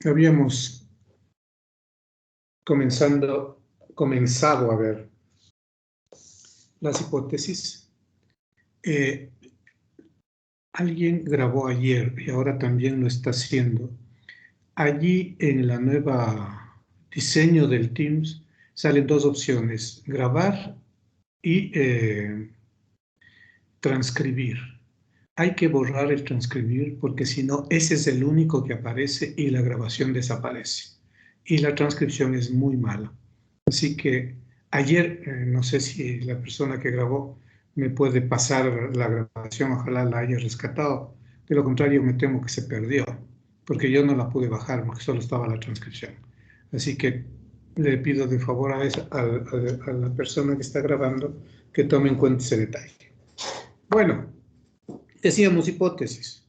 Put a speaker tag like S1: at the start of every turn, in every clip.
S1: Habíamos comenzado a ver las hipótesis. Alguien grabó ayer y ahora también lo está haciendo. Allí en la nueva diseño del Teams salen dos opciones, grabar y transcribir. Hay que borrar el transcribir porque si no, ese es el único que aparece y la grabación desaparece. Y la transcripción es muy mala. Así que ayer, no sé si la persona que grabó me puede pasar la grabación, ojalá la haya rescatado. De lo contrario, me temo que se perdió, porque yo no la pude bajar, porque solo estaba la transcripción. Así que le pido de favor a la persona que está grabando que tome en cuenta ese detalle. Bueno, decíamos hipótesis.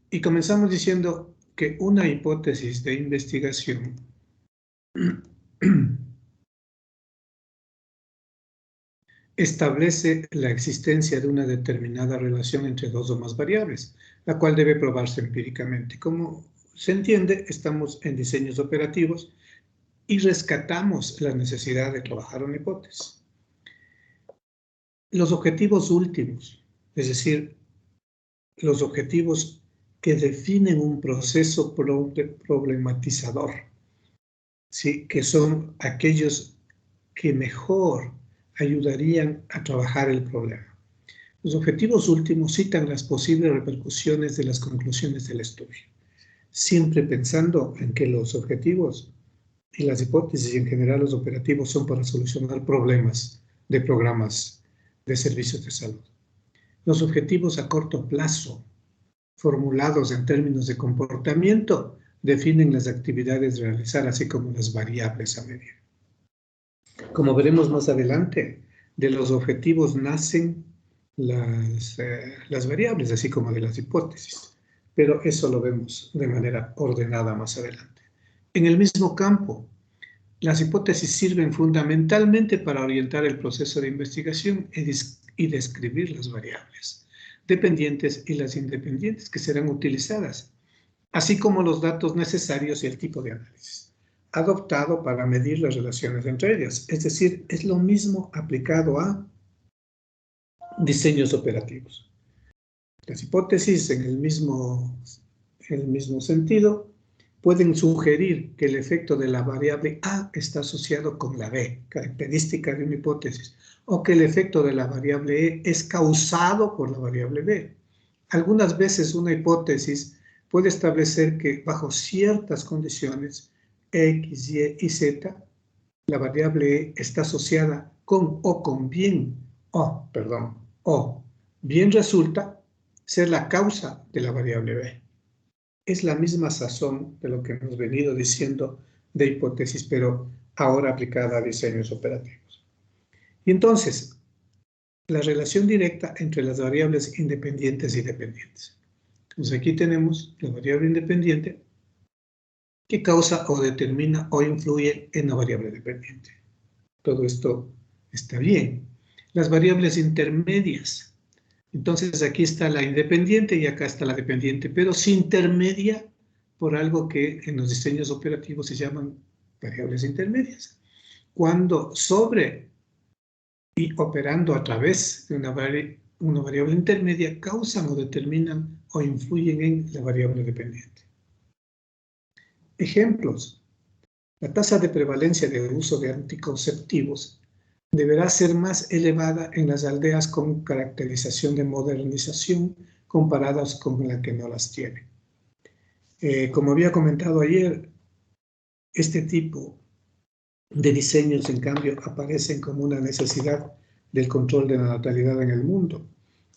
S1: Y comenzamos diciendo que una hipótesis de investigación establece la existencia de una determinada relación entre dos o más variables, la cual debe probarse empíricamente. Como se entiende, estamos en diseños operativos y rescatamos la necesidad de trabajar una hipótesis. Los objetivos últimos, es decir, los objetivos que definen un proceso problematizador, ¿sí? Que son aquellos que mejor ayudarían a trabajar el problema. Los objetivos últimos citan las posibles repercusiones de las conclusiones del estudio, siempre pensando en que los objetivos y las hipótesis y en general los operativos son para solucionar problemas de programas de servicios de salud. Los objetivos a corto plazo, formulados en términos de comportamiento, definen las actividades a realizar, así como las variables a medir. Como veremos más adelante, de los objetivos nacen las variables, así como de las hipótesis, pero eso lo vemos de manera ordenada más adelante. En el mismo campo, las hipótesis sirven fundamentalmente para orientar el proceso de investigación y describir las variables dependientes y las independientes que serán utilizadas, así como los datos necesarios y el tipo de análisis adoptado para medir las relaciones entre ellas. Es decir, es lo mismo aplicado a diseños operativos. Las hipótesis en el mismo sentido pueden sugerir que el efecto de la variable A está asociado con la B, característica de una hipótesis, o que el efecto de la variable E es causado por la variable B. Algunas veces una hipótesis puede establecer que bajo ciertas condiciones X, Y y Z, la variable E está asociada con o bien resulta ser la causa de la variable B. Es la misma sazón de lo que hemos venido diciendo de hipótesis, pero ahora aplicada a diseños operativos. Y entonces, la relación directa entre las variables independientes y dependientes. Entonces aquí tenemos la variable independiente que causa o determina o influye en la variable dependiente. Todo esto está bien. Las variables intermedias. Entonces aquí está la independiente y acá está la dependiente, pero se intermedia por algo que en los diseños operativos se llaman variables intermedias. Cuando sobre y operando a través de una variable intermedia causan o determinan o influyen en la variable dependiente. Ejemplos. La tasa de prevalencia de uso de anticonceptivos deberá ser más elevada en las aldeas con caracterización de modernización comparadas con las que no las tienen. Como había comentado ayer, este tipo de diseños, en cambio, aparecen como una necesidad del control de la natalidad en el mundo.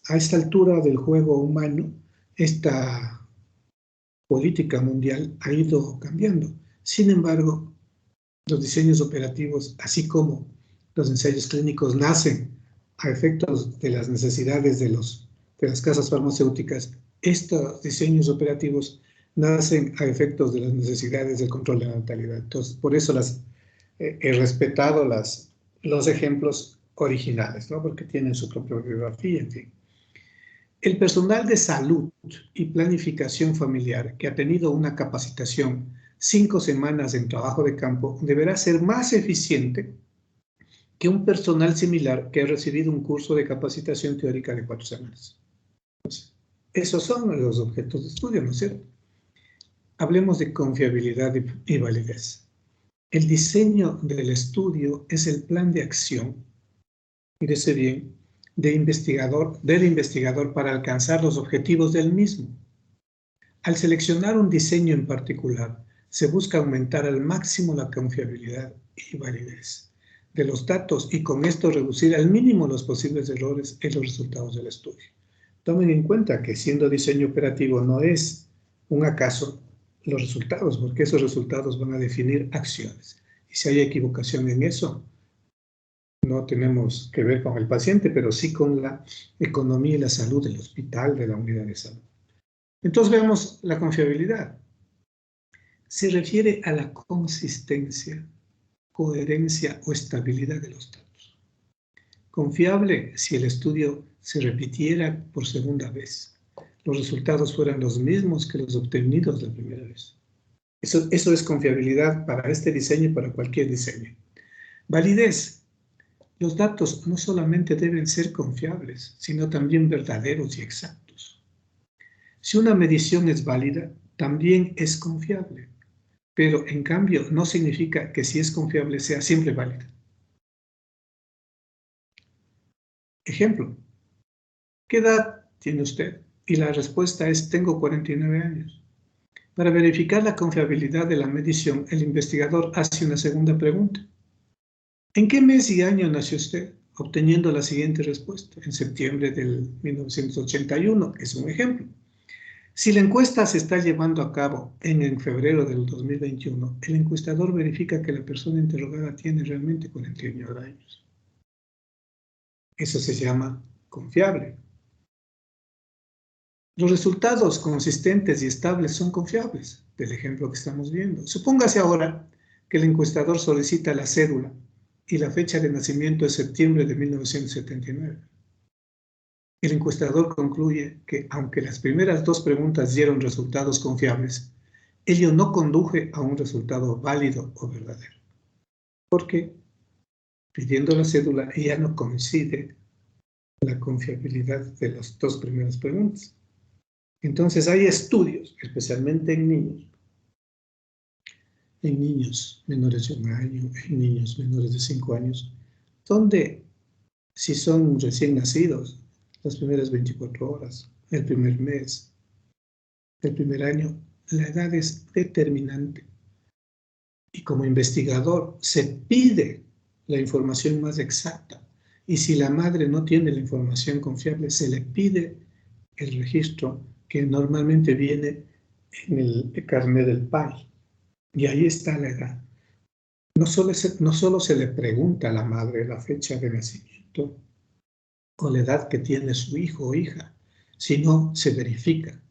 S1: A esta altura del juego humano, esta política mundial ha ido cambiando. Sin embargo, los diseños operativos, así como los ensayos clínicos, nacen a efectos de las necesidades de las casas farmacéuticas. Estos diseños operativos nacen a efectos de las necesidades del control de la natalidad. Entonces, por eso he respetado los ejemplos originales, ¿no? Porque tienen su propia biografía, en fin. El personal de salud y planificación familiar que ha tenido una capacitación 5 semanas en trabajo de campo deberá ser más eficiente que un personal similar que ha recibido un curso de capacitación teórica de 4 semanas. Entonces, esos son los objetos de estudio, ¿no es cierto? Hablemos de confiabilidad y validez. El diseño del estudio es el plan de acción, fíjese bien, del investigador para alcanzar los objetivos del mismo. Al seleccionar un diseño en particular, se busca aumentar al máximo la confiabilidad y validez de los datos y con esto reducir al mínimo los posibles errores en los resultados del estudio. Tomen en cuenta que siendo diseño operativo no es un acaso los resultados, porque esos resultados van a definir acciones. Y si hay equivocación en eso, no tenemos que ver con el paciente, pero sí con la economía y la salud del hospital, de la unidad de salud. Entonces veamos la confiabilidad. Se refiere a la consistencia, coherencia o estabilidad de los datos. Confiable si el estudio se repitiera por segunda vez, los resultados fueran los mismos que los obtenidos la primera vez. Eso es confiabilidad para este diseño y para cualquier diseño. Validez. Los datos no solamente deben ser confiables, sino también verdaderos y exactos. Si una medición es válida, también es confiable, pero en cambio no significa que si es confiable sea siempre válida. Ejemplo, ¿qué edad tiene usted? Y la respuesta es, tengo 49 años. Para verificar la confiabilidad de la medición, el investigador hace una segunda pregunta. ¿En qué mes y año nació usted? Obteniendo la siguiente respuesta, en septiembre del 1981, es un ejemplo. Si la encuesta se está llevando a cabo en febrero del 2021, el encuestador verifica que la persona interrogada tiene realmente 49 años. Eso se llama confiable. Los resultados consistentes y estables son confiables, del ejemplo que estamos viendo. Supóngase ahora que el encuestador solicita la cédula y la fecha de nacimiento es septiembre de 1979. El encuestador concluye que, aunque las primeras 2 preguntas dieron resultados confiables, ello no conduce a un resultado válido o verdadero. Porque, pidiendo la cédula, ya no coincide la confiabilidad de las 2 primeras preguntas. Entonces hay estudios, especialmente en niños menores de 1 año, en niños menores de 5 años, donde si son recién nacidos, las primeras 24 horas, el primer mes, el primer año, la edad es determinante. Y como investigador se pide la información más exacta. Y si la madre no tiene la información confiable, se le pide el registro que normalmente viene en el carnet del PAI. Y ahí está la edad. No solo se le pregunta a la madre la fecha de nacimiento o la edad que tiene su hijo o hija, sino se verifica.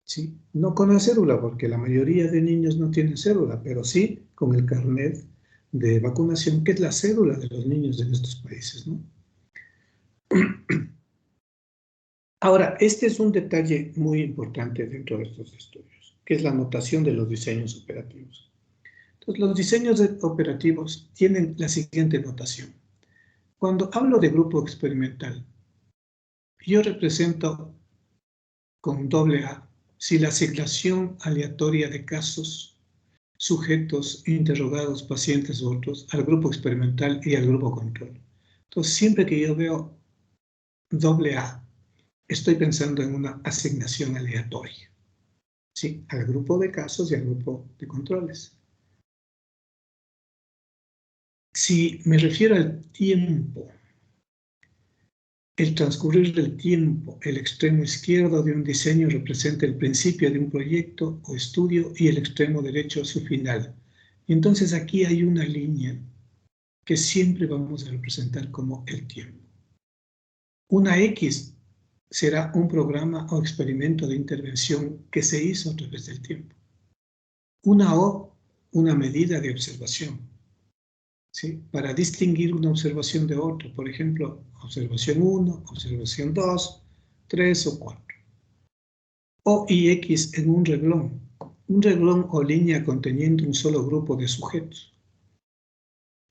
S1: ¿Sí? No con la cédula, porque la mayoría de niños no tienen cédula, pero sí con el carnet de vacunación, que es la cédula de los niños de nuestros países, ¿no? Ahora, este es un detalle muy importante dentro de estos estudios, que es la anotación de los diseños operativos. Entonces, los diseños operativos tienen la siguiente notación. Cuando hablo de grupo experimental, yo represento con AA si la asignación aleatoria de casos, sujetos, interrogados, pacientes u otros al grupo experimental y al grupo control. Entonces, siempre que yo veo AA, estoy pensando en una asignación aleatoria, ¿sí? Al grupo de casos y al grupo de controles. Si me refiero al tiempo, el transcurrir del tiempo, el extremo izquierdo de un diseño representa el principio de un proyecto o estudio y el extremo derecho su final. Y entonces aquí hay una línea que siempre vamos a representar como el tiempo. Una X será un programa o experimento de intervención que se hizo a través del tiempo. Una O, una medida de observación, ¿sí? Para distinguir una observación de otra. Por ejemplo, observación 1, observación 2, 3 o 4. O y X en un renglón o línea conteniendo un solo grupo de sujetos.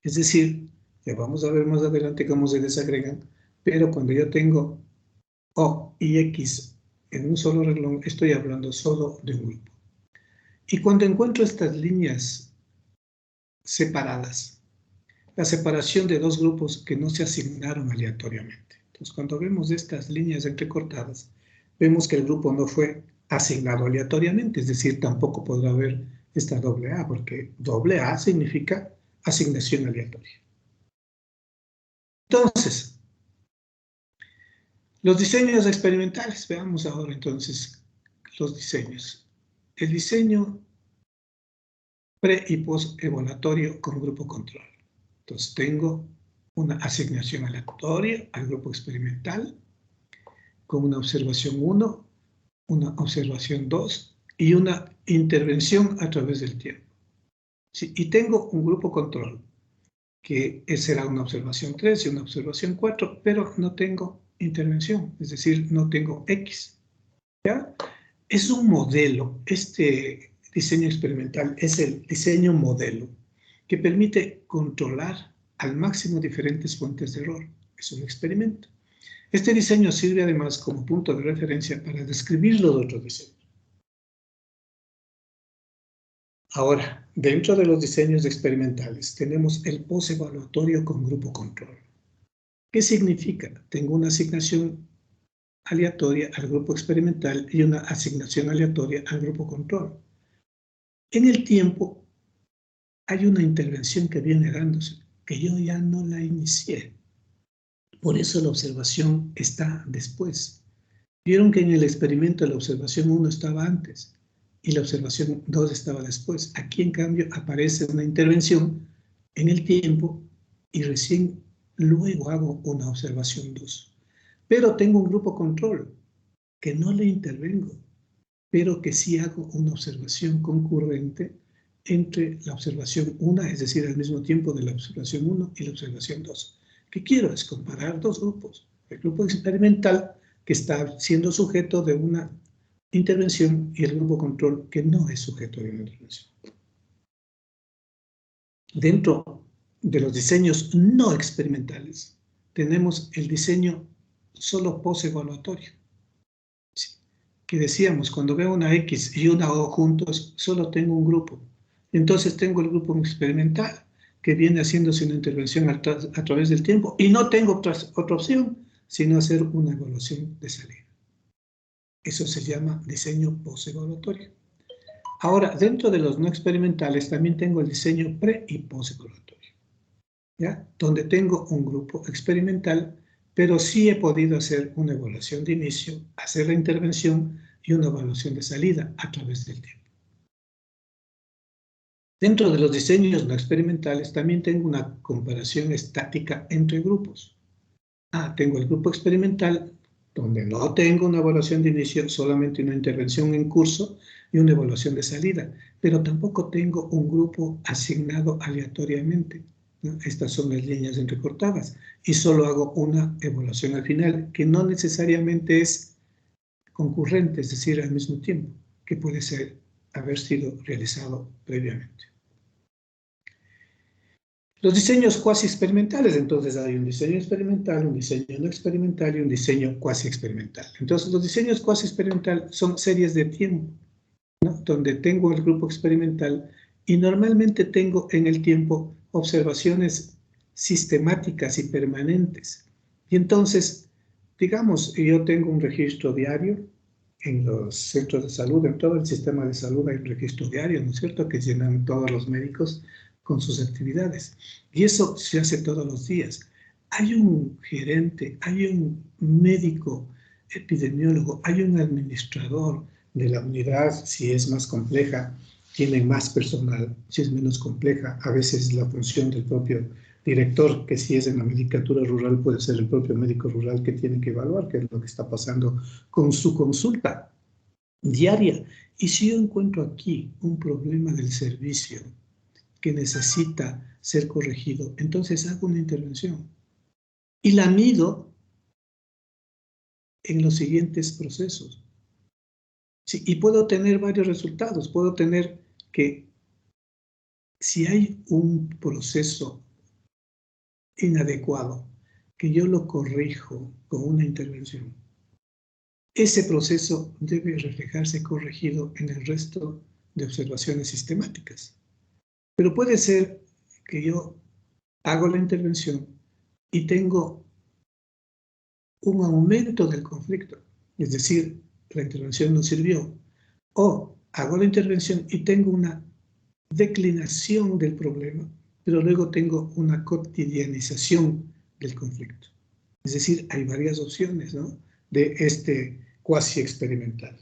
S1: Es decir, ya vamos a ver más adelante cómo se desagregan, pero cuando yo tengo O y X en un solo renglón, estoy hablando solo de un grupo. Y cuando encuentro estas líneas separadas, la separación de dos grupos que no se asignaron aleatoriamente. Entonces, cuando vemos estas líneas entrecortadas, vemos que el grupo no fue asignado aleatoriamente, es decir, tampoco podrá haber esta AA, porque AA significa asignación aleatoria. Entonces, los diseños experimentales. Veamos ahora entonces los diseños. El diseño pre- y post-evaluatorio con grupo control. Entonces tengo una asignación aleatoria al grupo experimental con una observación 1, una observación 2 y una intervención a través del tiempo. ¿Sí? Y tengo un grupo control que será una observación 3 y una observación 4, pero no tengo intervención, es decir, no tengo X. ¿Ya? Es un modelo, este diseño experimental es el diseño modelo que permite controlar al máximo diferentes fuentes de error. Es un experimento. Este diseño sirve además como punto de referencia para describir los otros diseños. Ahora, dentro de los diseños experimentales tenemos el postevaluatorio con grupo control. ¿Qué significa? Tengo una asignación aleatoria al grupo experimental y una asignación aleatoria al grupo control. En el tiempo hay una intervención que viene dándose, que yo ya no la inicié. Por eso la observación está después. Vieron que en el experimento la observación 1 estaba antes y la observación 2 estaba después. Aquí, en cambio, aparece una intervención en el tiempo y recién luego hago una observación 2. Pero tengo un grupo control que no le intervengo, pero que sí hago una observación concurrente entre la observación 1, es decir, al mismo tiempo de la observación 1 y la observación 2. ¿Qué quiero? Es comparar dos grupos. El grupo experimental, que está siendo sujeto de una intervención, y el grupo control, que no es sujeto de una intervención. Dentro de los diseños no experimentales, tenemos el diseño solo postevaluatorio. Que decíamos, cuando veo una X y una O juntos, solo tengo un grupo. Entonces tengo el grupo experimental, que viene haciéndose una intervención a través del tiempo, y no tengo otra opción, sino hacer una evaluación de salida. Eso se llama diseño postevaluatorio. Ahora, dentro de los no experimentales, también tengo el diseño pre- y postevaluatorio, ¿ya? Donde tengo un grupo experimental, pero sí he podido hacer una evaluación de inicio, hacer la intervención y una evaluación de salida a través del tiempo. Dentro de los diseños no experimentales también tengo una comparación estática entre grupos. Tengo el grupo experimental, donde no tengo una evaluación de inicio, solamente una intervención en curso y una evaluación de salida, pero tampoco tengo un grupo asignado aleatoriamente, ¿no? Estas son las líneas entrecortadas, y solo hago una evaluación al final, que no necesariamente es concurrente, es decir, al mismo tiempo, que puede haber sido realizado previamente. Los diseños cuasi experimentales, entonces hay un diseño experimental, un diseño no experimental y un diseño cuasi experimental. Entonces los diseños cuasi experimental son series de tiempo, ¿no? Donde tengo el grupo experimental y normalmente tengo en el tiempo observaciones sistemáticas y permanentes. Y entonces, digamos, yo tengo un registro diario en los centros de salud, en todo el sistema de salud hay un registro diario, ¿no es cierto?, que llenan todos los médicos con sus actividades. Y eso se hace todos los días. Hay un gerente, hay un médico epidemiólogo, hay un administrador de la unidad, si es más compleja, tienen más personal, si es menos compleja, a veces la función del propio director, que si es en la medicatura rural, puede ser el propio médico rural que tiene que evaluar qué es lo que está pasando con su consulta diaria. Y si yo encuentro aquí un problema del servicio que necesita ser corregido, entonces hago una intervención y la mido en los siguientes procesos. Sí, y puedo tener varios resultados. Puedo tener que si hay un proceso inadecuado, que yo lo corrijo con una intervención, ese proceso debe reflejarse corregido en el resto de observaciones sistemáticas. Pero puede ser que yo hago la intervención y tengo un aumento del conflicto, es decir, la intervención no sirvió, o hago la intervención y tengo una declinación del problema, pero luego tengo una cotidianización del conflicto. Es decir, hay varias opciones, ¿no?, de este cuasi experimental.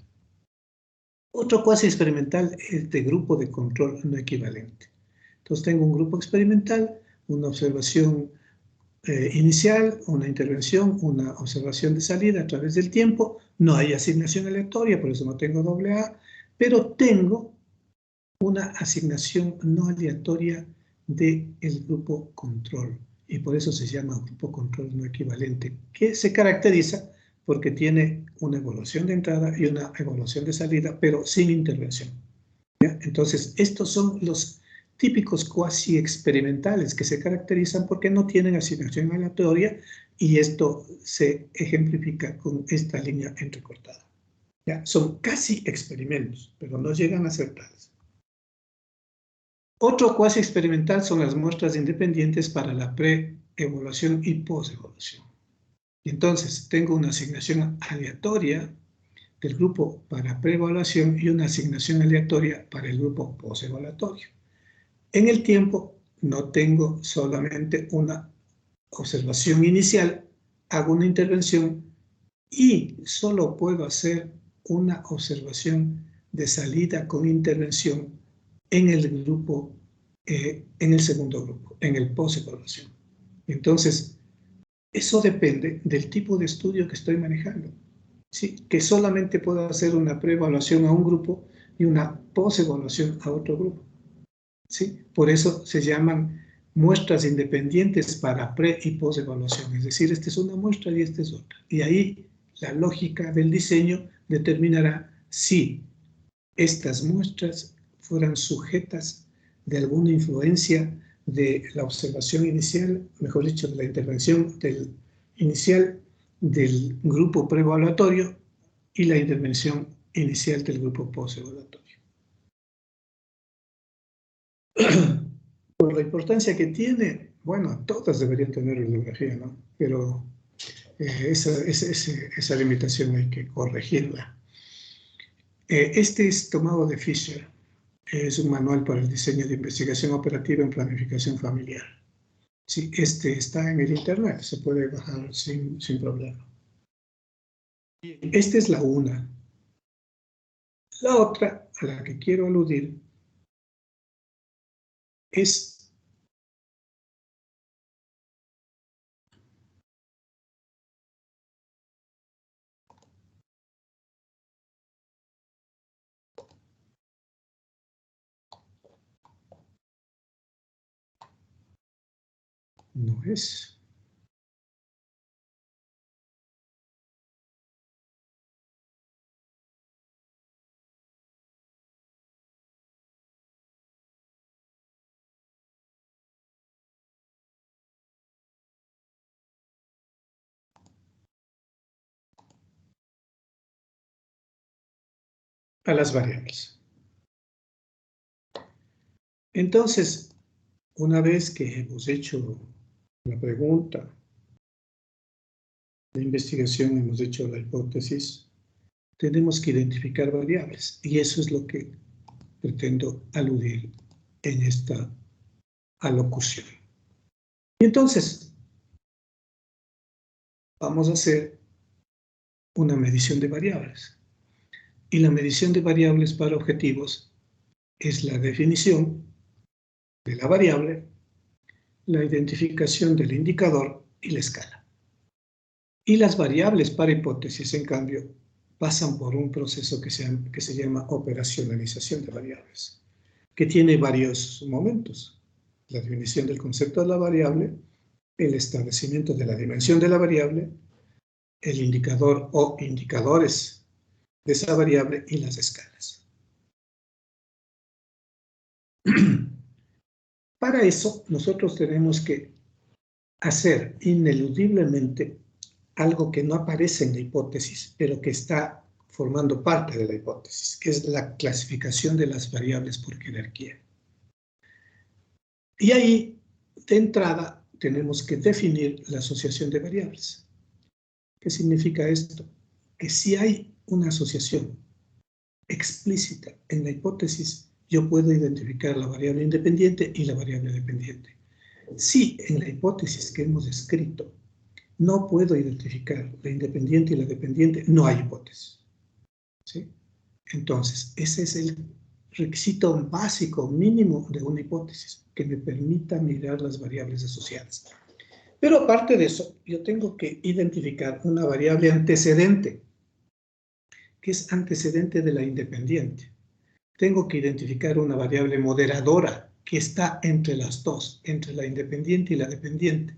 S1: Otro cuasi experimental es de grupo de control no equivalente. Entonces tengo un grupo experimental, una observación inicial, una intervención, una observación de salida a través del tiempo. No hay asignación aleatoria, por eso no tengo AA, pero tengo una asignación no aleatoria del grupo control. Y por eso se llama grupo control no equivalente, que se caracteriza porque tiene una evaluación de entrada y una evaluación de salida, pero sin intervención. ¿Ya? Entonces, estos son los típicos cuasi experimentales que se caracterizan porque no tienen asignación aleatoria, y esto se ejemplifica con esta línea entrecortada. ¿Ya? Son casi experimentos, pero no llegan a ser tales. Otro cuasi experimental son las muestras independientes para la pre-evaluación y post-evaluación. Entonces, tengo una asignación aleatoria del grupo para pre-evaluación y una asignación aleatoria para el grupo post-evaluatorio. En el tiempo no tengo solamente una observación inicial, hago una intervención y solo puedo hacer una observación de salida con intervención en el grupo, en el segundo grupo, en el post-evaluación. Entonces, eso depende del tipo de estudio que estoy manejando. ¿Sí? Que solamente puedo hacer una pre-evaluación a un grupo y una post-evaluación a otro grupo. ¿Sí? Por eso se llaman muestras independientes para pre- y post-evaluación. Es decir, esta es una muestra y esta es otra. Y ahí la lógica del diseño determinará si estas muestras fueran sujetas de alguna influencia de la observación inicial, mejor dicho, de la intervención inicial del grupo preevaluatorio y la intervención inicial del grupo postevaluatorio. Por la importancia que tiene, bueno, todas deberían tener bibliografía, ¿no? Pero esa limitación hay que corregirla. Este es tomado de Fisher. Es un manual para el diseño de investigación operativa en planificación familiar. Sí, este está en el internet, se puede bajar sin problema. Esta es la una. La otra a la que quiero aludir es no es. A las variables. Entonces, una vez que hemos hecho la pregunta de investigación, hemos hecho la hipótesis, tenemos que identificar variables, y eso es lo que pretendo aludir en esta alocución. Y entonces, vamos a hacer una medición de variables. Y la medición de variables para objetivos es la definición de la variable, la identificación del indicador y la escala. Y las variables para hipótesis, en cambio, pasan por un proceso que se llama operacionalización de variables, que tiene varios momentos. La definición del concepto de la variable, el establecimiento de la dimensión de la variable, el indicador o indicadores de esa variable y las escalas. Para eso, nosotros tenemos que hacer ineludiblemente algo que no aparece en la hipótesis, pero que está formando parte de la hipótesis, que es la clasificación de las variables por jerarquía. Y ahí, de entrada, tenemos que definir la asociación de variables. ¿Qué significa esto? Que si hay una asociación explícita en la hipótesis, yo puedo identificar la variable independiente y la variable dependiente. Si en la hipótesis que hemos escrito no puedo identificar la independiente y la dependiente, no hay hipótesis. ¿Sí? Entonces, ese es el requisito básico, mínimo de una hipótesis, que me permita mirar las variables asociadas. Pero aparte de eso, yo tengo que identificar una variable antecedente, que es antecedente de la independiente. Tengo que identificar una variable moderadora, que está entre las dos, entre la independiente y la dependiente.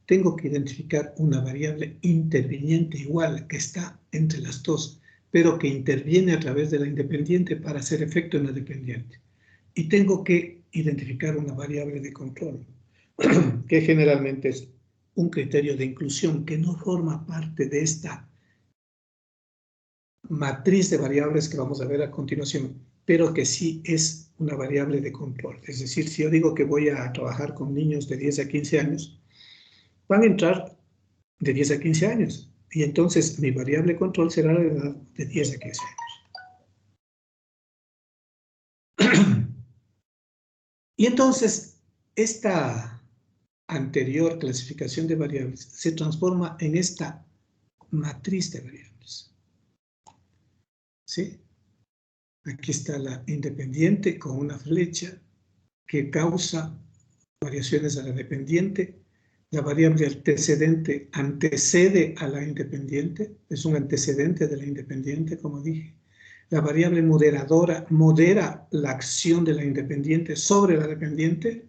S1: Tengo que identificar una variable interviniente igual, que está entre las dos, pero que interviene a través de la independiente para hacer efecto en la dependiente. Y tengo que identificar una variable de control, que generalmente es un criterio de inclusión que no forma parte de esta matriz de variables que vamos a ver a continuación, pero que sí es una variable de control. Es decir, si yo digo que voy a trabajar con niños de 10 a 15 años, van a entrar de 10 a 15 años. Y entonces mi variable control será la edad de 10 a 15 años. Y entonces, esta anterior clasificación de variables se transforma en esta matriz de variables. ¿Sí? Aquí está la independiente con una flecha que causa variaciones a la dependiente. La variable antecedente antecede a la independiente, es un antecedente de la independiente, como dije. La variable moderadora modera la acción de la independiente sobre la dependiente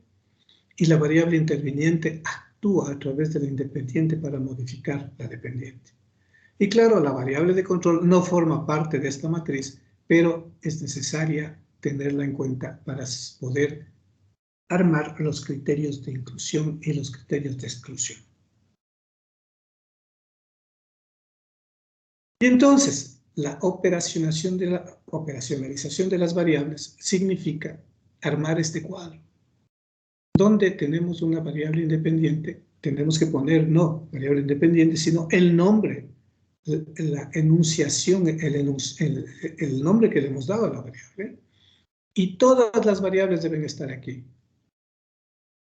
S1: y la variable interviniente actúa a través de la independiente para modificar la dependiente. Y claro, la variable de control no forma parte de esta matriz, pero es necesaria tenerla en cuenta para poder armar los criterios de inclusión y los criterios de exclusión. Y entonces, la operacionalización de las variables significa armar este cuadro. Donde tenemos una variable independiente, tenemos que poner no variable independiente, sino el nombre, la enunciación, el nombre que le hemos dado a la variable. Y todas las variables deben estar aquí.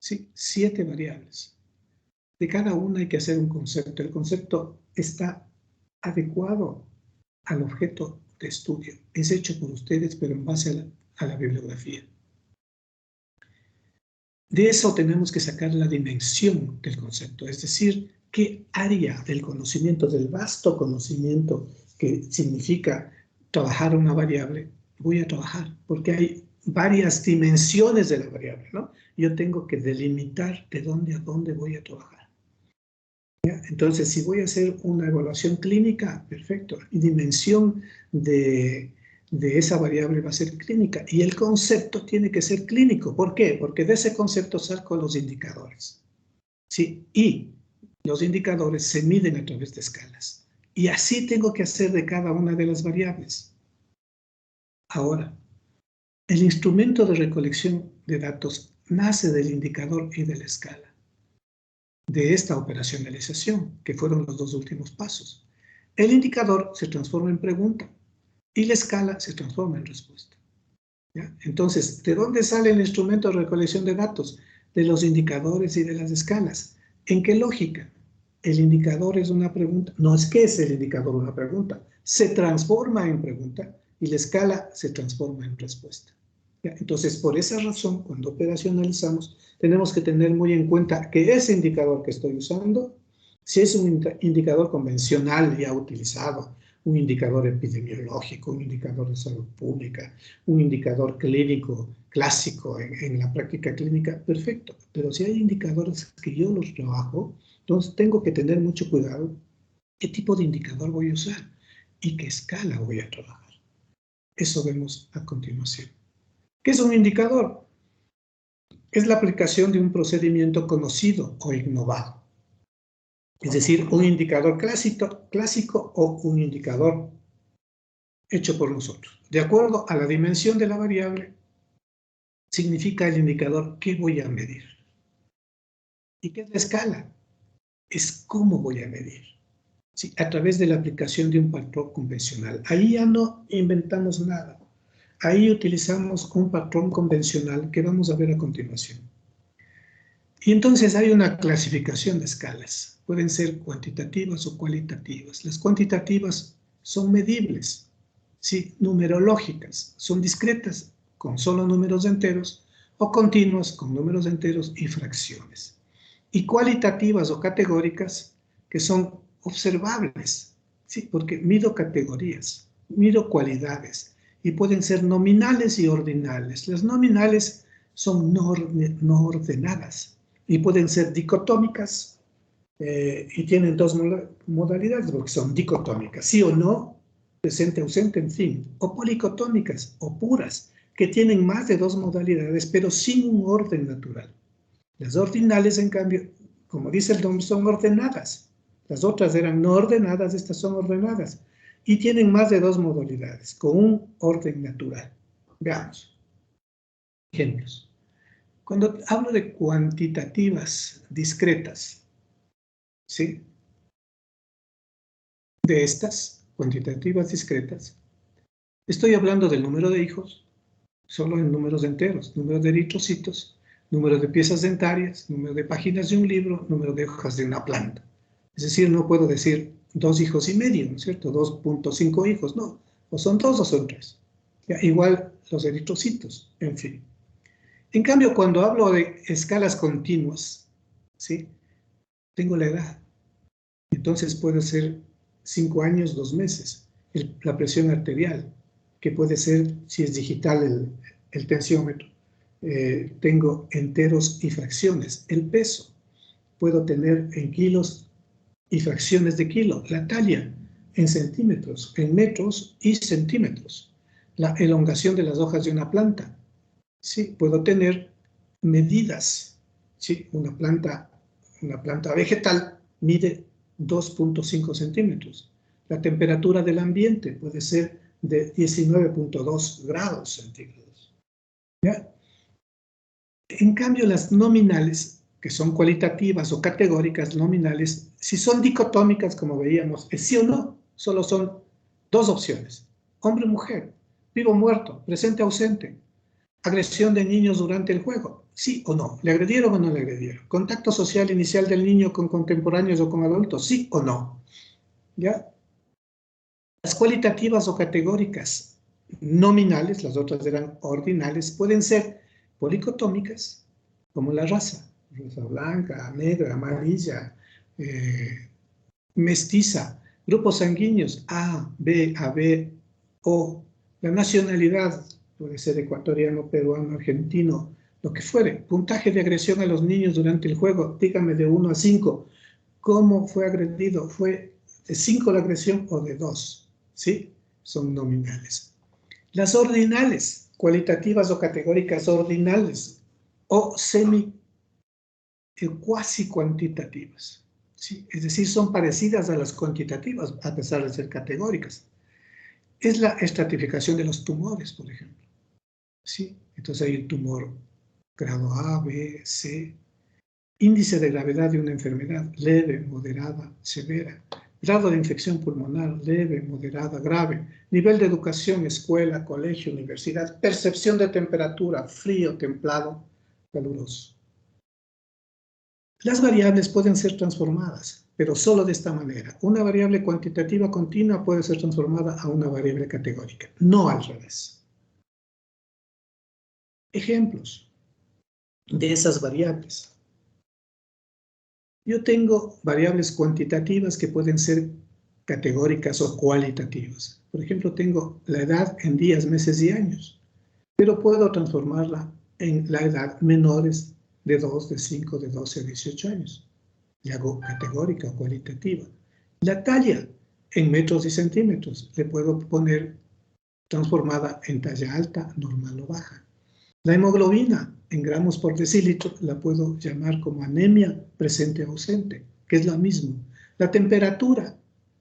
S1: ¿Sí? 7 variables. De cada una hay que hacer un concepto. El concepto está adecuado al objeto de estudio. Es hecho por ustedes, pero en base a la bibliografía. De eso tenemos que sacar la dimensión del concepto, es decir, qué área del conocimiento, del vasto conocimiento que significa trabajar una variable, voy a trabajar, porque hay varias dimensiones de la variable, ¿no? Yo tengo que delimitar de dónde a dónde voy a trabajar. ¿Ya? Entonces, si voy a hacer una evaluación clínica, perfecto, y dimensión de esa variable va a ser clínica. Y el concepto tiene que ser clínico. ¿Por qué? Porque de ese concepto saco los indicadores. ¿Sí? Y los indicadores se miden a través de escalas. Y así tengo que hacer de cada una de las variables. Ahora, el instrumento de recolección de datos nace del indicador y de la escala. De esta operacionalización, que fueron los dos últimos pasos. El indicador se transforma en pregunta y la escala se transforma en respuesta. ¿Ya? Entonces, ¿de dónde sale el instrumento de recolección de datos? De los indicadores y de las escalas. ¿En qué lógica? El indicador es una pregunta. No es que es el indicador una pregunta. Se transforma en pregunta y la escala se transforma en respuesta. ¿Ya? Entonces, por esa razón, cuando operacionalizamos, tenemos que tener muy en cuenta que ese indicador que estoy usando, si es un indicador convencional ya utilizado, un indicador epidemiológico, un indicador de salud pública, un indicador clínico clásico en la práctica clínica, perfecto. Pero si hay indicadores que yo los trabajo, entonces tengo que tener mucho cuidado ¿Qué tipo de indicador voy a usar? ¿Y qué escala voy a trabajar? Eso vemos a continuación. ¿Qué es un indicador? Es la aplicación de un procedimiento conocido o innovado. Es decir, un indicador clásico o un indicador hecho por nosotros. De acuerdo a la dimensión de la variable, significa el indicador qué voy a medir. ¿Y qué es la escala? Es cómo voy a medir. Sí, a través de la aplicación de un patrón convencional. Ahí ya no inventamos nada. Ahí utilizamos un patrón convencional que vamos a ver a continuación. Y entonces hay una clasificación de escalas. Pueden ser cuantitativas o cualitativas. Las cuantitativas son medibles, ¿sí? Numerológicas, son discretas con solo números enteros o continuas con números enteros y fracciones. Y cualitativas o categóricas que son observables, ¿sí? Porque mido categorías, mido cualidades y pueden ser nominales y ordinales. Las nominales son no ordenadas y pueden ser dicotómicas y tienen dos modalidades porque son dicotómicas, sí o no, presente, ausente, en fin, o policotómicas o puras, que tienen más de dos modalidades pero sin un orden natural. Las ordinales, en cambio, como dice el nombre, son ordenadas. Las otras eran no ordenadas, estas son ordenadas. Y tienen más de dos modalidades, con un orden natural. Veamos. Ejemplos. Cuando hablo de cuantitativas discretas, ¿sí? De estas cuantitativas discretas, estoy hablando del número de hijos, solo en números enteros, número de eritrocitos, número de piezas dentarias, número de páginas de un libro, número de hojas de una planta. Es decir, no puedo decir 2 hijos y medio, ¿no es cierto? 2.5 hijos, no. O son 2 o son 3. Ya, igual los eritrocitos, en fin. En cambio, cuando hablo de escalas continuas, ¿sí? Tengo la edad. Entonces puede ser 5 años, 2 meses. La presión arterial, que puede ser, si es digital el tensiómetro. Tengo enteros y fracciones. El peso, puedo tener en kilos y fracciones de kilo. La talla, en centímetros, en metros y centímetros. La elongación de las hojas de una planta. Sí, puedo tener medidas. Sí, una planta vegetal mide 2.5 centímetros. La temperatura del ambiente puede ser de 19.2 grados centígrados. ¿Ya? En cambio, las nominales, que son cualitativas o categóricas nominales, si son dicotómicas, como veíamos, es sí o no, solo son dos opciones. Hombre o mujer, vivo o muerto, presente o ausente. Agresión de niños durante el juego, sí o no, le agredieron o no le agredieron. Contacto social inicial del niño con contemporáneos o con adultos, sí o no. ¿Ya? Las cualitativas o categóricas nominales, las otras eran ordinales, pueden ser policotómicas, como la raza blanca, negra, amarilla, mestiza, grupos sanguíneos A, B, AB, O, la nacionalidad, puede ser ecuatoriano, peruano, argentino, lo que fuere, puntaje de agresión a los niños durante el juego, dígame de 1 a 5, ¿cómo fue agredido? ¿Fue de 5 la agresión o de 2? ¿Sí? Son nominales. Las ordinales, cualitativas o categóricas ordinales, o cuasi cuantitativas. ¿Sí? Es decir, son parecidas a las cuantitativas, a pesar de ser categóricas. Es la estratificación de los tumores, por ejemplo. ¿Sí? Entonces hay un tumor grado A, B, C, índice de gravedad de una enfermedad, leve, moderada, severa, grado de infección pulmonar, leve, moderada, grave, nivel de educación, escuela, colegio, universidad, percepción de temperatura, frío, templado, caluroso. Las variables pueden ser transformadas, pero solo de esta manera. Una variable cuantitativa continua puede ser transformada a una variable categórica, no al revés. Ejemplos de esas variables. Yo tengo variables cuantitativas que pueden ser categóricas o cualitativas. Por ejemplo, tengo la edad en días, meses y años, pero puedo transformarla en la edad menores de 2, de 5, de 12 a 18 años. Y hago categórica o cualitativa. La talla en metros y centímetros le puedo poner transformada en talla alta, normal o baja. La hemoglobina en gramos por decilitro la puedo llamar como anemia presente o ausente, que es lo mismo. La temperatura,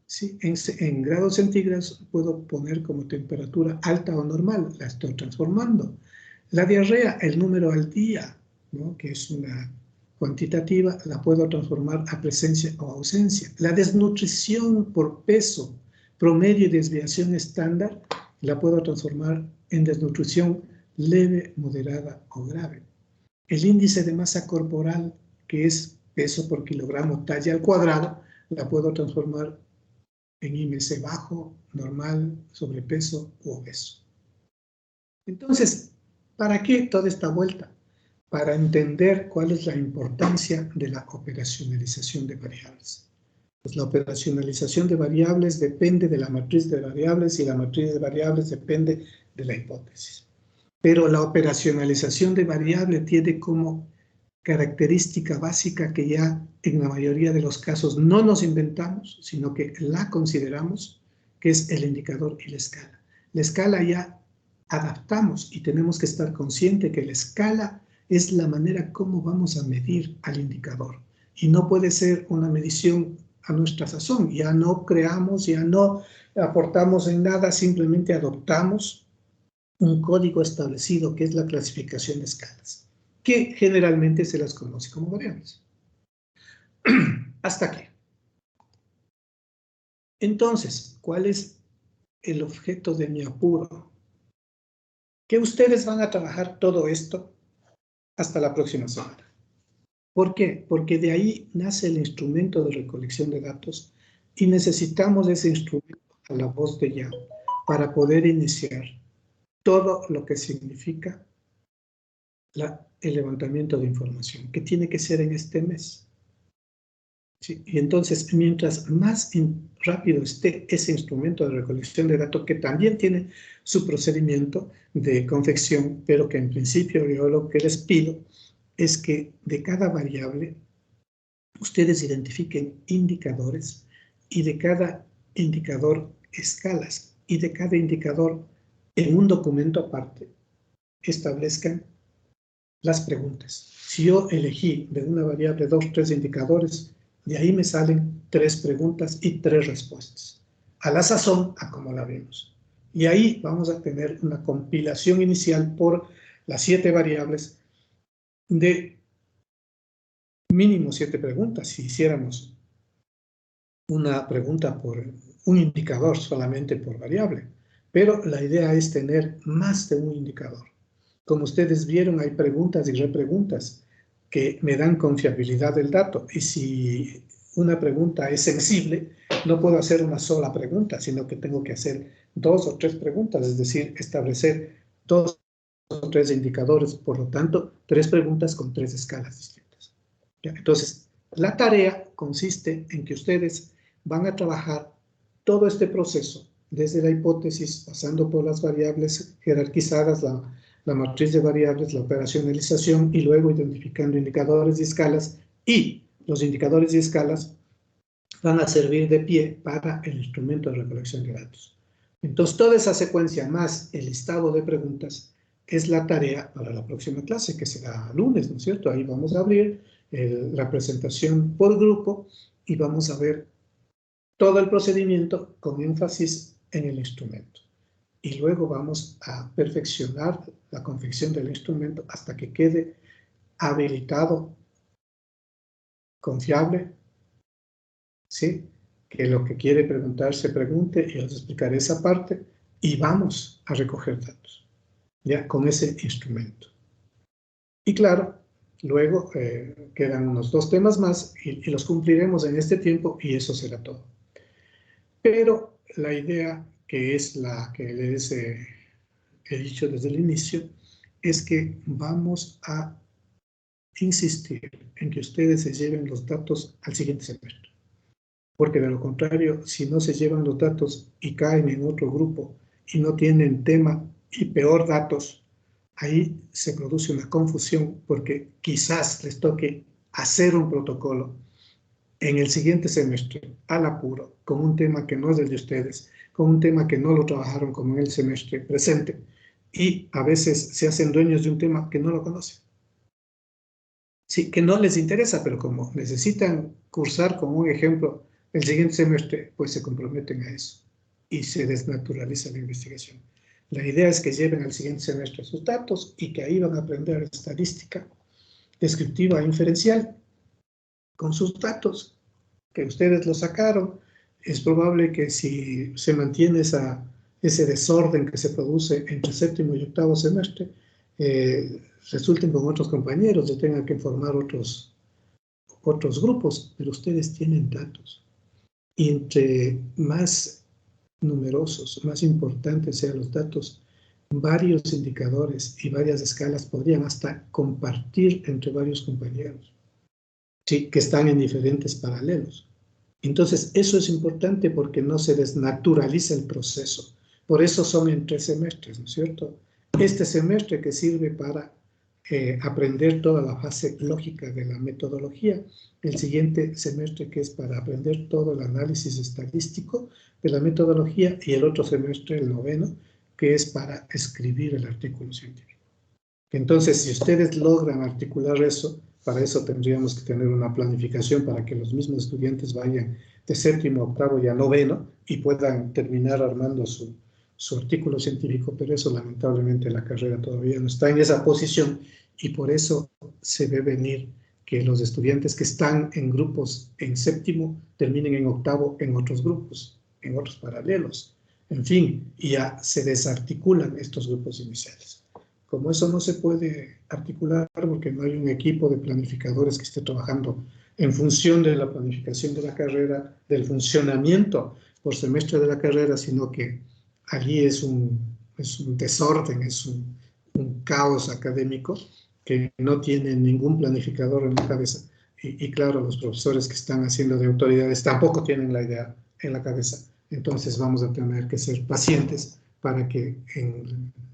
S1: ¿sí? En grados centígrados puedo poner como temperatura alta o normal, la estoy transformando. La diarrea, el número al día, ¿no? Que es una cuantitativa, la puedo transformar a presencia o ausencia. La desnutrición por peso, promedio y desviación estándar, la puedo transformar en desnutrición leve, moderada o grave. El índice de masa corporal, que es peso por kilogramo talla al cuadrado, la puedo transformar en IMC bajo, normal, sobrepeso u obeso. Entonces, ¿para qué toda esta vuelta? Para entender cuál es la importancia de la operacionalización de variables. Pues la operacionalización de variables depende de la matriz de variables y la matriz de variables depende de la hipótesis. Pero la operacionalización de variable tiene como característica básica que ya en la mayoría de los casos no nos inventamos, sino que la consideramos, que es el indicador y la escala. La escala ya adaptamos y tenemos que estar conscientes que la escala es la manera como vamos a medir al indicador. Y no puede ser una medición a nuestra sazón. Ya no creamos, ya no aportamos en nada, simplemente adoptamos un código establecido que es la clasificación de escalas, que generalmente se las conoce como variables. Hasta aquí. Entonces, ¿cuál es el objeto de mi apuro? Que ustedes van a trabajar todo esto hasta la próxima semana. ¿Por qué? Porque de ahí nace el instrumento de recolección de datos y necesitamos ese instrumento a la voz de ya para poder iniciar todo lo que significa el levantamiento de información, que tiene que ser en este mes. ¿Sí? Y entonces, mientras más rápido esté ese instrumento de recolección de datos, que también tiene su procedimiento de confección, pero que en principio yo lo que les pido es que de cada variable ustedes identifiquen indicadores y de cada indicador escalas y de cada indicador en un documento aparte establezcan las preguntas. Si yo elegí de una variable 2, 3 indicadores, de ahí me salen 3 preguntas y 3 respuestas. A la sazón, a como la vemos. Y ahí vamos a tener una compilación inicial por las 7 variables de mínimo 7 preguntas. Si hiciéramos una pregunta por un indicador solamente por variable. Pero la idea es tener más de un indicador. Como ustedes vieron, hay preguntas y repreguntas que me dan confiabilidad del dato. Y si una pregunta es sensible, no puedo hacer una sola pregunta, sino que tengo que hacer 2 o 3 preguntas, es decir, establecer 2 o 3 indicadores, por lo tanto, 3 preguntas con 3 escalas distintas. Entonces, la tarea consiste en que ustedes van a trabajar todo este proceso, desde la hipótesis, pasando por las variables jerarquizadas, la matriz de variables, la operacionalización y luego identificando indicadores y escalas, y los indicadores y escalas van a servir de pie para el instrumento de recolección de datos. Entonces, toda esa secuencia más el listado de preguntas es la tarea para la próxima clase, que será lunes, ¿no es cierto? Ahí vamos a abrir la presentación por grupo y vamos a ver todo el procedimiento con énfasis en el instrumento. Y luego vamos a perfeccionar la confección del instrumento hasta que quede habilitado, confiable, ¿sí? Que lo que quiere preguntar se pregunte y les explicaré esa parte y vamos a recoger datos, ya con ese instrumento. Y claro, luego quedan unos 2 temas más y los cumpliremos en este tiempo y eso será todo. Pero la idea, que es la que les he dicho desde el inicio, es que vamos a insistir en que ustedes se lleven los datos al siguiente semestre. Porque de lo contrario, si no se llevan los datos y caen en otro grupo y no tienen tema y peor datos, ahí se produce una confusión porque quizás les toque hacer un protocolo en el siguiente semestre, al apuro, con un tema que no es el de ustedes, con un tema que no lo trabajaron como en el semestre presente, y a veces se hacen dueños de un tema que no lo conocen. Sí, que no les interesa, pero como necesitan cursar como un ejemplo el siguiente semestre, pues se comprometen a eso y se desnaturaliza la investigación. La idea es que lleven al siguiente semestre sus datos y que ahí van a aprender estadística descriptiva e inferencial con sus datos, que ustedes lo sacaron. Es probable que si se mantiene ese desorden que se produce entre séptimo y octavo semestre, resulten con otros compañeros, se tengan que formar otros grupos, pero ustedes tienen datos. Y entre más numerosos, más importantes sean los datos, varios indicadores y varias escalas podrían hasta compartir entre varios compañeros, ¿sí? Que están en diferentes paralelos. Entonces, eso es importante porque no se desnaturaliza el proceso. Por eso son en 3 semestres, ¿no es cierto? Este semestre que sirve para aprender toda la fase lógica de la metodología, el siguiente semestre que es para aprender todo el análisis estadístico de la metodología y el otro semestre, el noveno, que es para escribir el artículo científico. Entonces, si ustedes logran articular eso, para eso tendríamos que tener una planificación para que los mismos estudiantes vayan de séptimo, octavo y a noveno y puedan terminar armando su artículo científico, pero eso lamentablemente la carrera todavía no está en esa posición y por eso se ve venir que los estudiantes que están en grupos en séptimo terminen en octavo en otros grupos, en otros paralelos. En fin, y ya se desarticulan estos grupos iniciales. Como eso no se puede articular porque no hay un equipo de planificadores que esté trabajando en función de la planificación de la carrera, del funcionamiento por semestre de la carrera, sino que allí es un desorden, es un caos académico que no tiene ningún planificador en la cabeza. Y claro, los profesores que están haciendo de autoridades tampoco tienen la idea en la cabeza. Entonces vamos a tener que ser pacientes para que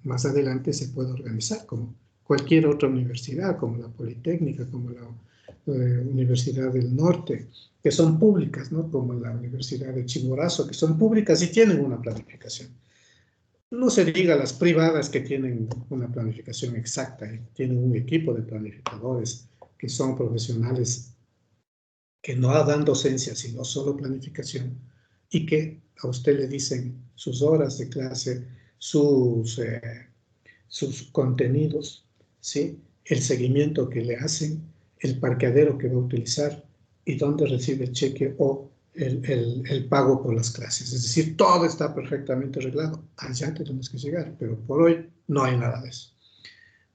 S1: más adelante se pueda organizar como cualquier otra universidad, como la Politécnica, como la Universidad del Norte, que son públicas, ¿no? Como la Universidad de Chimborazo, que son públicas y tienen una planificación. No se diga las privadas que tienen una planificación exacta, tienen un equipo de planificadores que son profesionales que no dan docencia, sino solo planificación, y que a usted le dicen sus horas de clase, sus contenidos, ¿sí? El seguimiento que le hacen, el parqueadero que va a utilizar y dónde recibe el cheque o el pago por las clases. Es decir, todo está perfectamente arreglado. Allá tenemos que llegar, pero por hoy no hay nada de eso.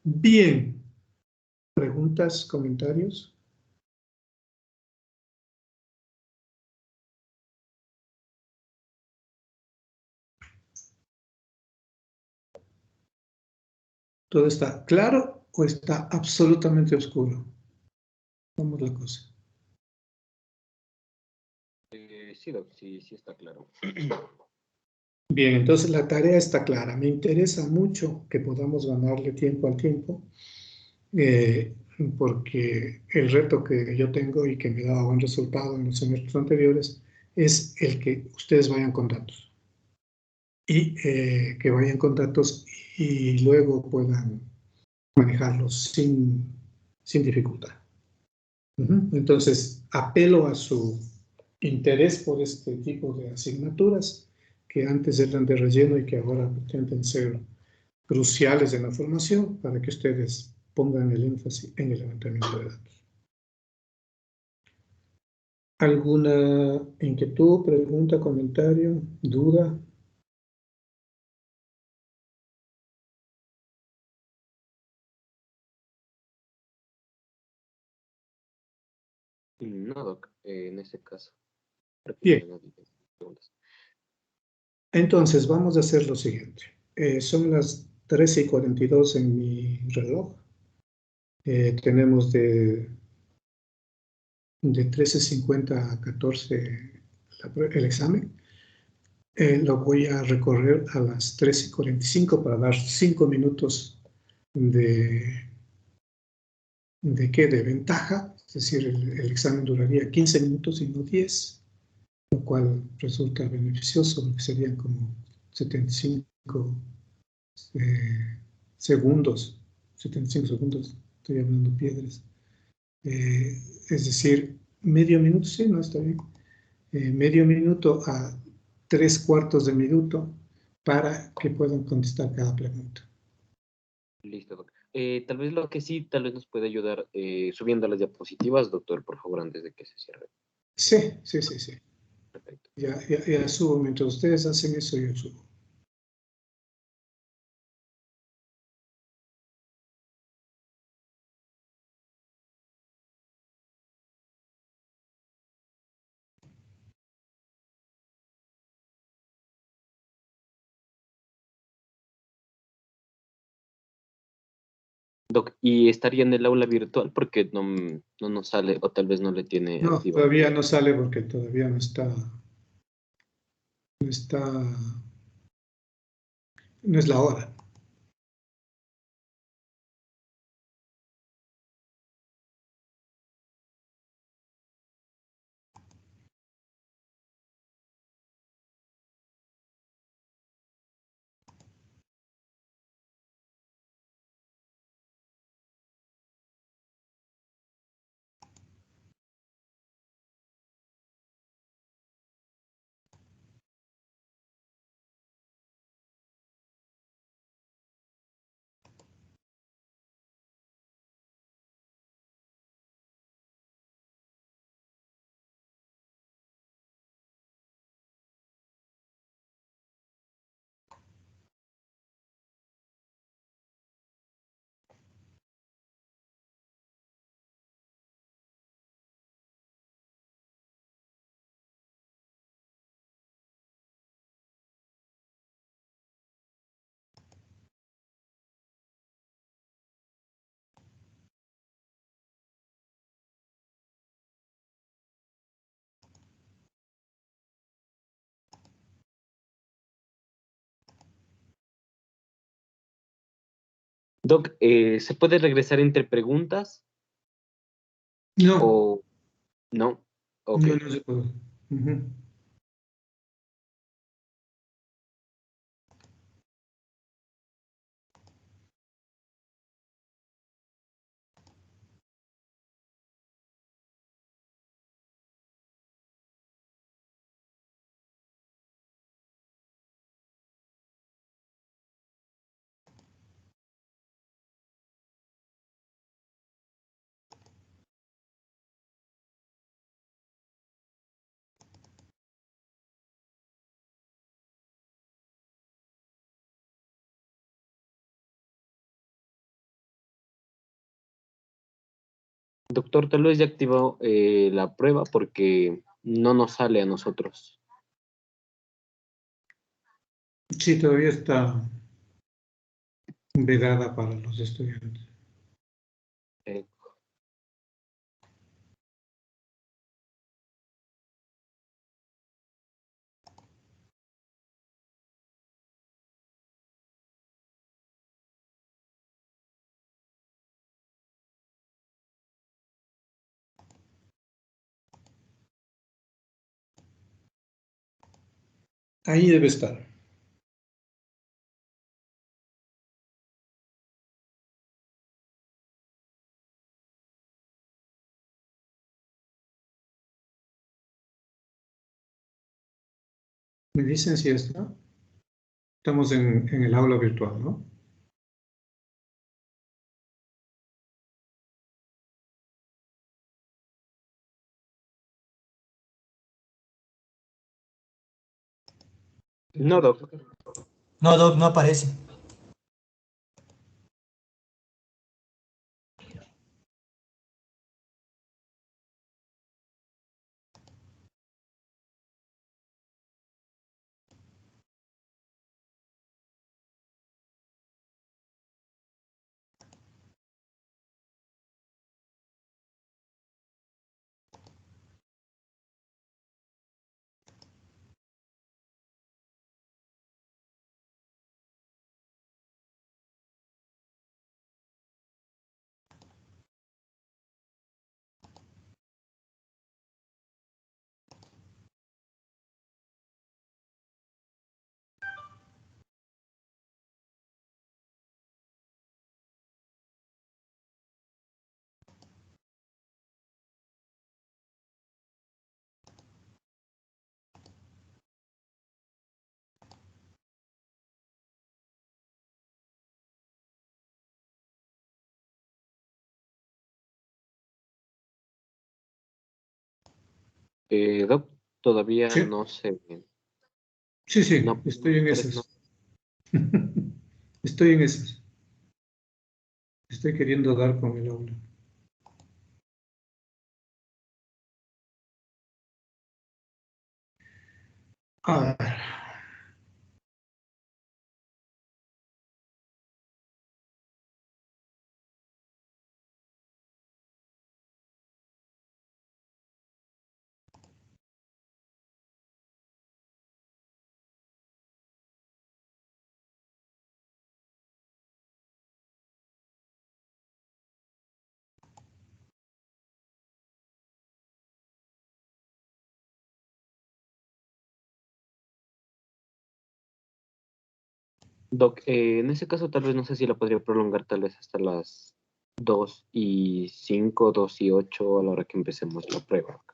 S1: Bien. ¿Preguntas, comentarios? ¿Todo está claro o está absolutamente oscuro? ¿Cómo es la cosa?
S2: Sí, Doc, sí está claro.
S1: Bien, entonces la tarea está clara. Me interesa mucho que podamos ganarle tiempo al tiempo, porque el reto que yo tengo y que me ha dado buen resultado en los semestres anteriores es el que ustedes vayan con datos y que vayan con datos y luego puedan manejarlos sin dificultad. Entonces, apelo a su interés por este tipo de asignaturas que antes eran de relleno y que ahora pretenden ser cruciales en la formación para que ustedes pongan el énfasis en el levantamiento de datos. ¿Alguna inquietud, pregunta, comentario, duda?
S2: No, Doc, en este caso.
S1: Bien, entonces vamos a hacer lo siguiente. Son las 13:42 en mi reloj. Tenemos de 13:50 a 14 el examen. Lo voy a recorrer a las 13:45 para dar 5 minutos de ventaja Es decir, el examen duraría 15 minutos y no 10, lo cual resulta beneficioso porque serían como 75 eh, segundos, 75 segundos, estoy hablando piedras. Es decir, medio minuto, sí, no está bien. Medio minuto a 3/4 de minuto para que puedan contestar cada pregunta.
S2: Listo, doc. Tal vez lo que sí, tal vez nos puede ayudar subiendo las diapositivas, doctor, por favor, antes de que se cierre.
S1: Sí, sí, sí, sí.
S2: Perfecto.
S1: Ya subo. Mientras ustedes hacen eso, yo subo.
S2: Doc, ¿y estaría en el aula virtual? Porque no nos sale, o tal vez no le tiene
S1: No,
S2: activa.
S1: todavía no sale porque todavía no está, no es la hora.
S2: Doc, ¿se puede regresar entre preguntas
S1: No,
S2: o no? Ok.
S1: no se puede. Ujú.
S2: Doctor, tal vez ya activó la prueba porque no nos sale a nosotros.
S1: Sí, todavía está vedada para los estudiantes.
S2: Eh,
S1: Ahí debe estar. Me dicen si está. Estamos en el aula virtual, ¿no?
S2: no, doc.
S3: No, Doc, no aparece.
S2: Doc, todavía
S1: Sí,
S2: no sé.
S1: sí, sí,
S2: No,
S1: estoy en
S2: tres no.
S1: esas. Estoy en esas. Estoy queriendo dar con el aula. A ver.
S2: Doc, en ese caso tal vez no sé si la podría prolongar tal vez hasta las 2:05, 2:08 a la hora que empecemos la prueba.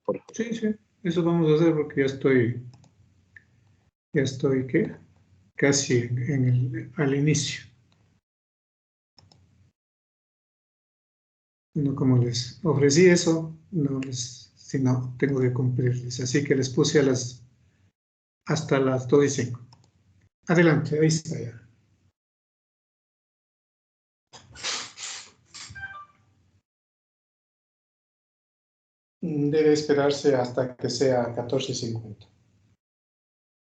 S2: Por favor.
S1: Sí, sí, eso vamos a hacer porque ¿qué? Casi al inicio. No, como les ofrecí eso, si no, tengo que cumplirles. Así que les puse hasta las 2:05. Adelante, ahí está ya. Debe esperarse hasta que sea 14:50.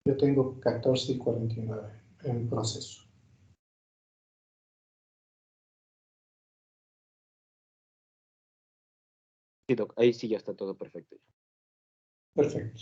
S1: Yo tengo 14:49 en proceso.
S2: Sí, Doc, ahí sí ya está todo perfecto.
S1: Perfecto.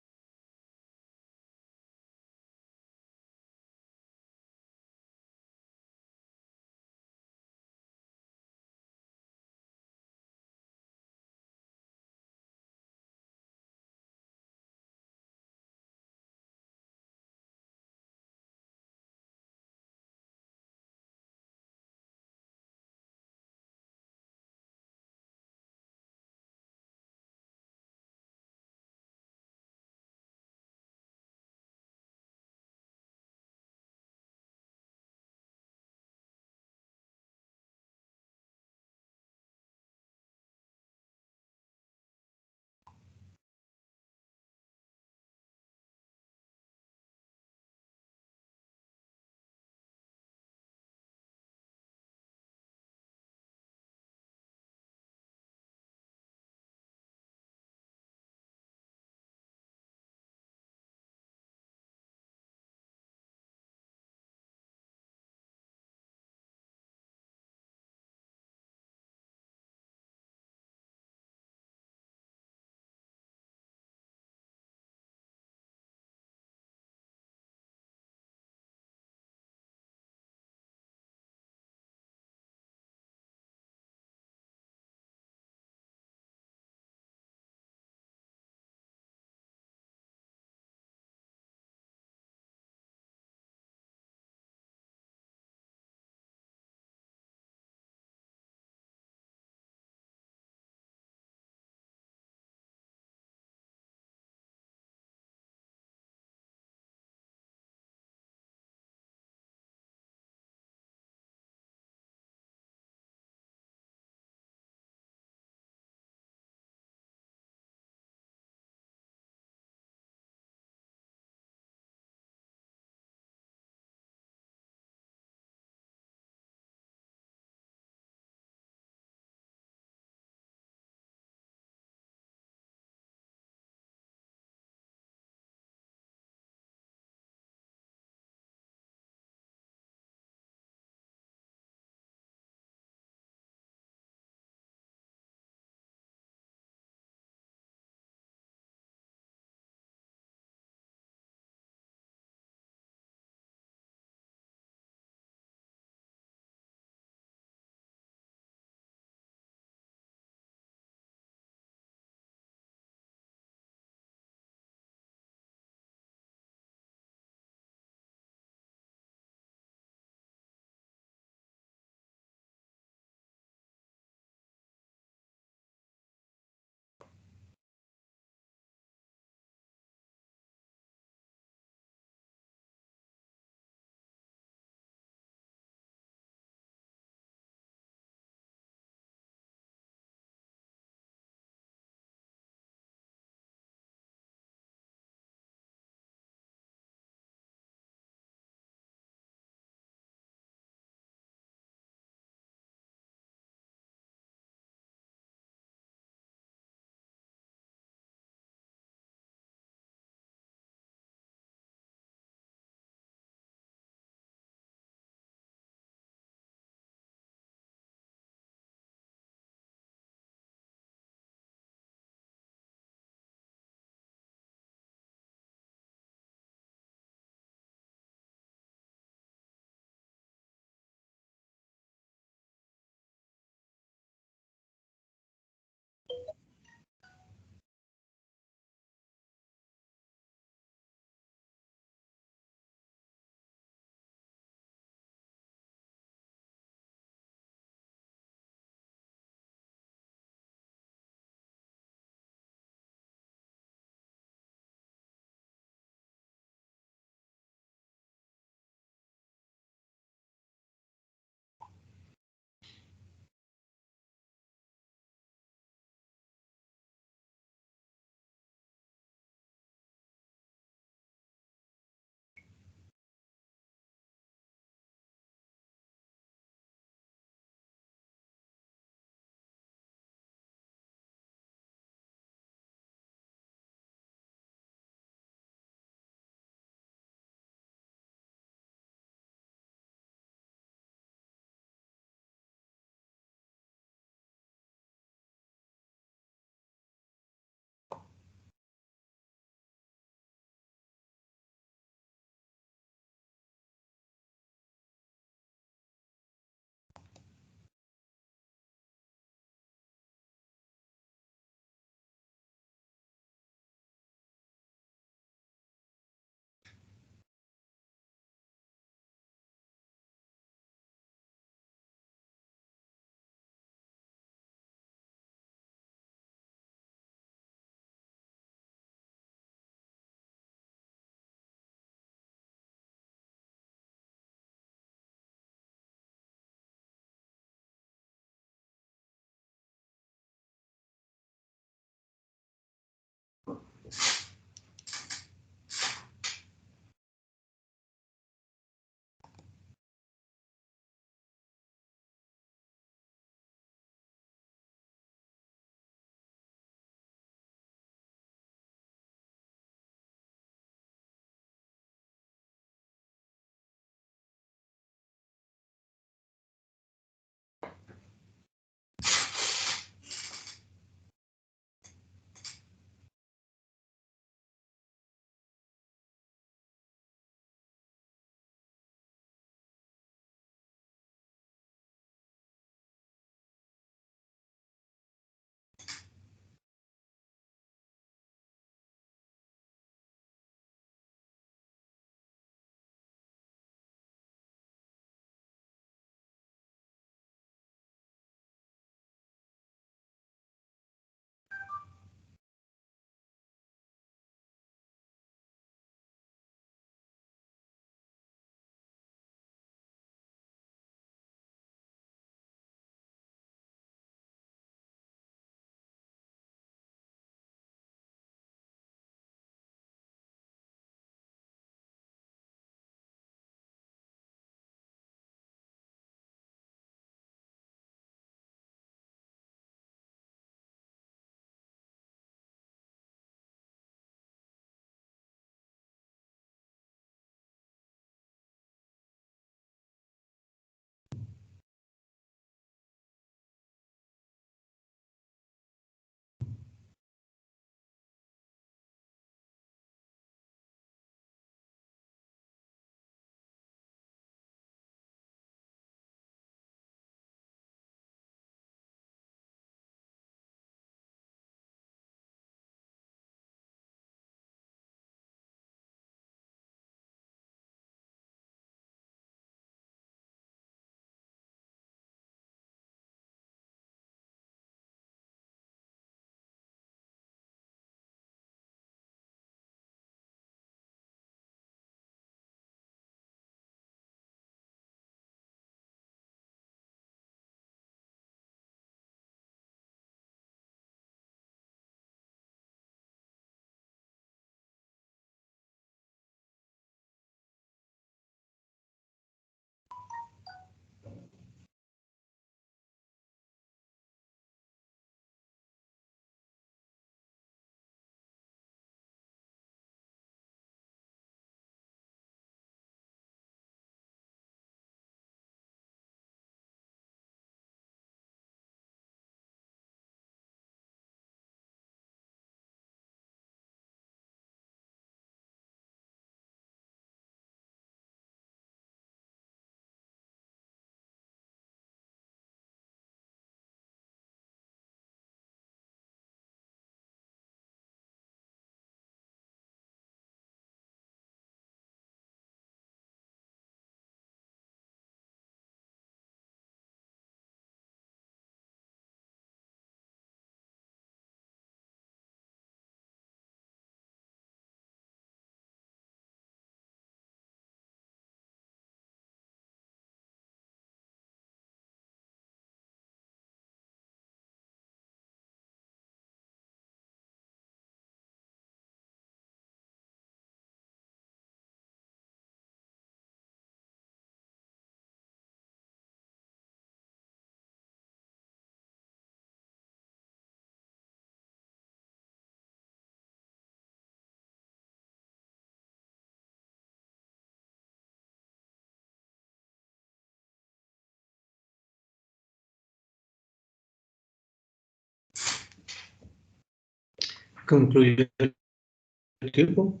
S1: ¿Concluyó el tiempo?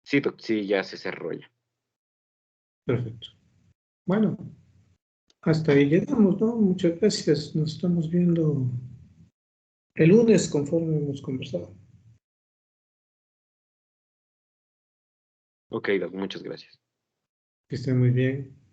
S2: Sí, sí, ya se cerró ya.
S1: Perfecto. Bueno, hasta ahí llegamos, ¿no? Muchas gracias. Nos estamos viendo el lunes conforme hemos conversado.
S2: Ok, Doc, muchas gracias.
S1: Que estén muy bien.